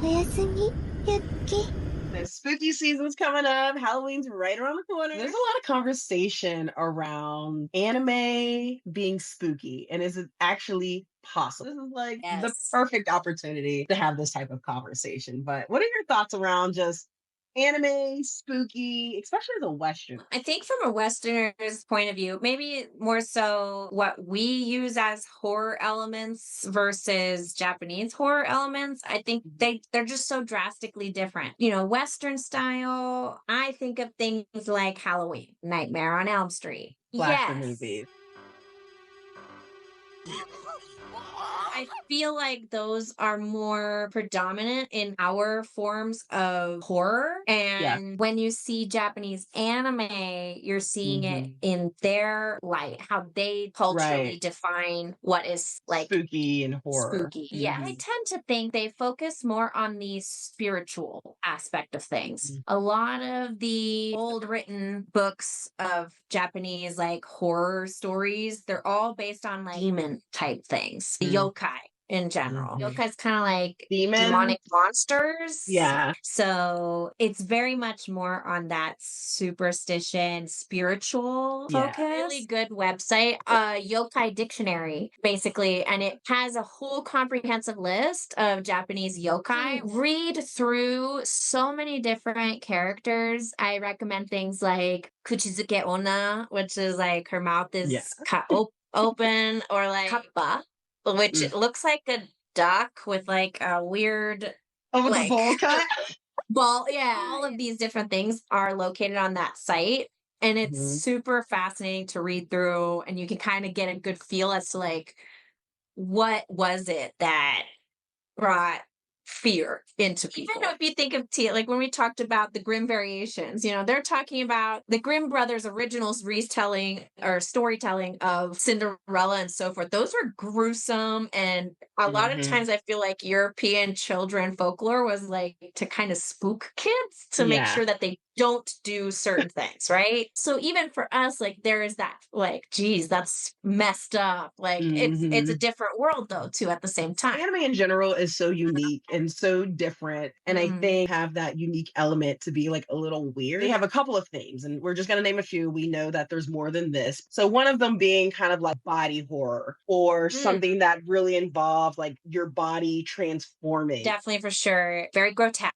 Oyasumi, Yuki. The spooky season's coming up. Halloween's right around the corner. There's a lot of conversation around anime being spooky. And is it actually possible? This is like the Yes. perfect opportunity to have this type of conversation. But what are your thoughts around just anime, spooky, especially as a Western? I think from a Westerner's point of view, maybe more so what we use as horror elements versus Japanese horror elements. I think they're just so drastically different. You know, Western style, I think of things like Halloween, Nightmare on Elm Street. Slasher Yes. movies. I feel like those are more predominant in our forms of horror. And when you see Japanese anime, you're seeing it in their light, how they culturally define what is like spooky and horror. spooky. Yeah. I tend to think they focus more on the spiritual aspect of things. A lot of the old written books of Japanese like horror stories, they're all based on like demon type things. The yokai in general. Yokai's kind of like demonic monsters. Yeah. So it's very much more on that superstition, spiritual focus. Really good website, Yokai Dictionary, basically. And it has a whole comprehensive list of Japanese yokai. Read through so many different characters. I recommend things like Kuchizuke Onna, which is like her mouth is open, or like Kappa, which looks like a duck with like a weird with a bowl cut? ball. Yeah. All of these different things are located on that site. And it's super fascinating to read through. And you can kind of get a good feel as to like, what was it that brought fear into people? Even if you think of like when we talked about the Grimm variations, you know, they're talking about the Grimm brothers' originals retelling or storytelling of Cinderella and so forth. Those were gruesome, and a lot of times I feel like European children folklore was like to kind of spook kids to make sure that they don't do certain things, right? So even for us, like there is that like, geez, that's messed up. Like it's a different world though too at the same time. Anime in general is so unique and so different. And I think have that unique element to be like a little weird. They have a couple of things, and we're just going to name a few. We know that there's more than this. So one of them being kind of like body horror, or something that really involved like your body transforming. Definitely, for sure. Very grotesque.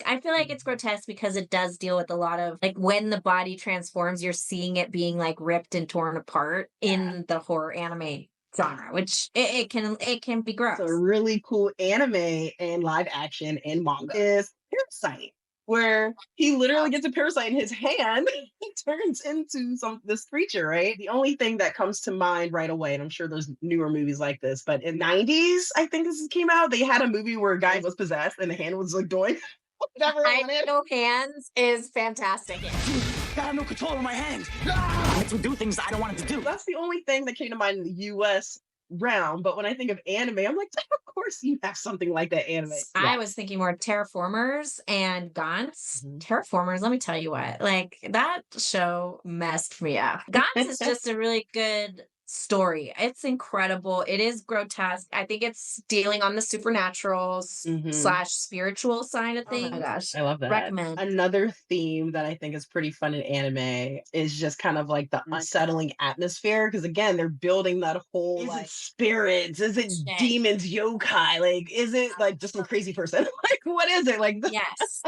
I feel like it's grotesque because it does deal with a lot of like when the body transforms, you're seeing it being like ripped and torn apart in the horror anime genre, which it can be gross. So a really cool anime and live action and manga is Parasite, where he literally gets a parasite in his hand. He turns into this creature, right? The only thing that comes to mind right away, and I'm sure there's newer movies like this, but in 90s, I think this came out, they had a movie where a guy was possessed and the hand was like doing whatever I know Hands is fantastic. I have no control over my hands. It makes me do things I don't want it to do. That's the only thing that came to mind in the US realm. But when I think of anime, I'm like, of course you have something like that anime. I was thinking more Terraformers and Gantz. Terraformers, let me tell you what, like that show messed me up. Gantz is just a really good story. It's incredible. It is grotesque. I think it's dealing on the supernatural slash spiritual side of things. Oh my gosh, I love that. Recommend. Another theme that I think is pretty fun in anime is just kind of like the unsettling atmosphere. Because again, they're building that whole is it spirits? Is it demons, yokai? Like, is it like just some crazy person? Like, what is it? Like, yes.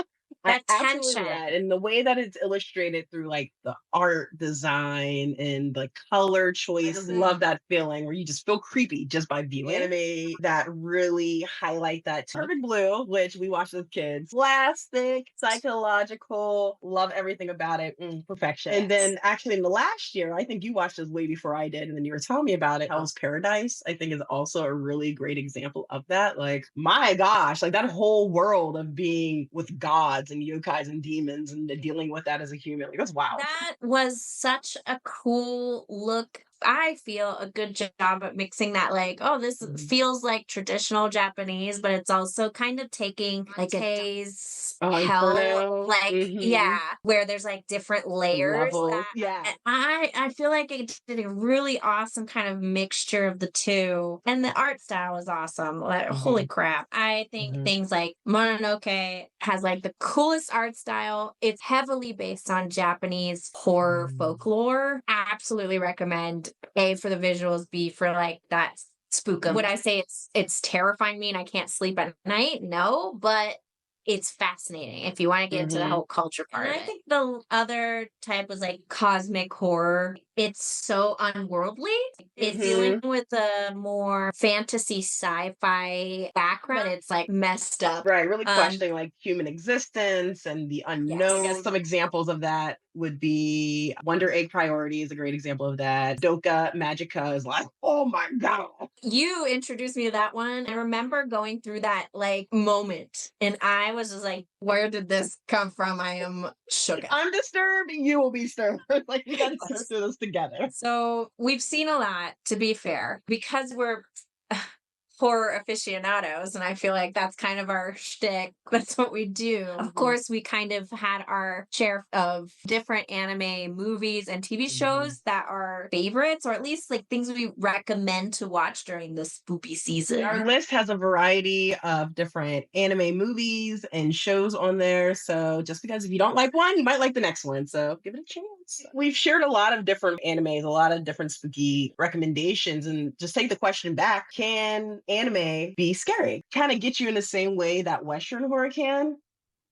That tension. And the way that it's illustrated through like the art design and the color choice. I love that feeling where you just feel creepy just by viewing anime that really highlight that. Turbid Blue, which we watched as kids. Plastic, psychological, love everything about it. Perfection. And then actually in the last year, I think you watched this way before I did, and then you were telling me about it. Hell's Paradise, I think, is also a really great example of that. Like, my gosh, like that whole world of being with gods and yokais and demons and dealing with that as a human. Like, that's wow. That was such a cool look I feel, a good job at mixing that, like, oh, this feels like traditional Japanese, but it's also kind of taking like a Dante's hell, Inferno. like, yeah, where there's like different layers. Levels. And I feel like it did a really awesome kind of mixture of the two, and the art style is awesome. Like, holy crap! I think things like Mononoke has like the coolest art style. It's heavily based on Japanese horror folklore. Absolutely recommend. A, for the visuals, B, for like that spookum. Would I say it's terrifying me and I can't sleep at night? No, but it's fascinating if you want to get into the whole culture part. And I think the other type was like cosmic horror. It's so unworldly. It's dealing with a more fantasy sci-fi background, but it's like messed up. Right, really questioning like human existence and the unknown. I guess some examples of that would be Wonder Egg Priority is a great example of that. Doka Magica is like, oh my god. You introduced me to that one. I remember going through that like moment, and I was just like, where did this come from? I am shook. I'm disturbed, you will be disturbed. Like, we gotta sit through this together. So we've seen a lot, to be fair, because we're horror aficionados, and I feel like that's kind of our shtick. That's what we do. Of course, we kind of had our share of different anime movies and TV shows that are favorites, or at least like things we recommend to watch during the spoopy season. Our list has a variety of different anime movies and shows on there. So just because if you don't like one, you might like the next one. So give it a chance. We've shared a lot of different animes, a lot of different spooky recommendations, and just take the question back. Can anime be scary? Kind of get you in the same way that Western horror can.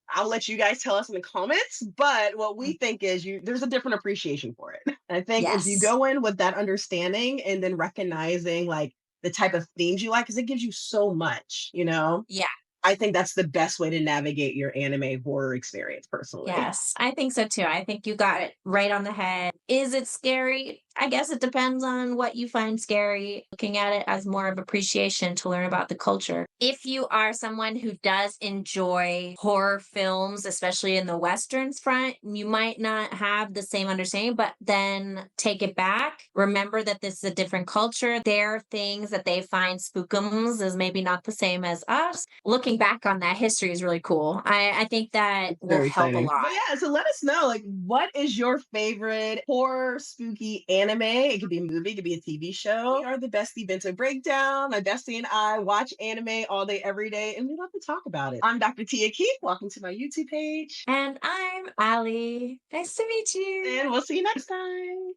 I'll let you guys tell us in the comments, but what we think is there's a different appreciation for it. I think if you go in with that understanding and then recognizing like the type of themes you like, because it gives you so much, you know? Yeah. I think that's the best way to navigate your anime horror experience personally. Yes, I think so too. I think you got it right on the head. Is it scary? I guess it depends on what you find scary. Looking at it as more of appreciation to learn about the culture. If you are someone who does enjoy horror films, especially in the Westerns front, you might not have the same understanding, but then take it back. Remember that this is a different culture. There are things that they find spookums is maybe not the same as us. Looking back on that history is really cool. I think that will help a lot. But yeah, so let us know, like, what is your favorite horror spooky anime? It could be a movie, it could be a TV show. We are the Bestie Bento Breakdown. My bestie and I watch anime all day, every day, and we love to talk about it. I'm Dr. Tia Keith. Welcome to my YouTube page. And I'm Allie. Nice to meet you. And we'll see you next time.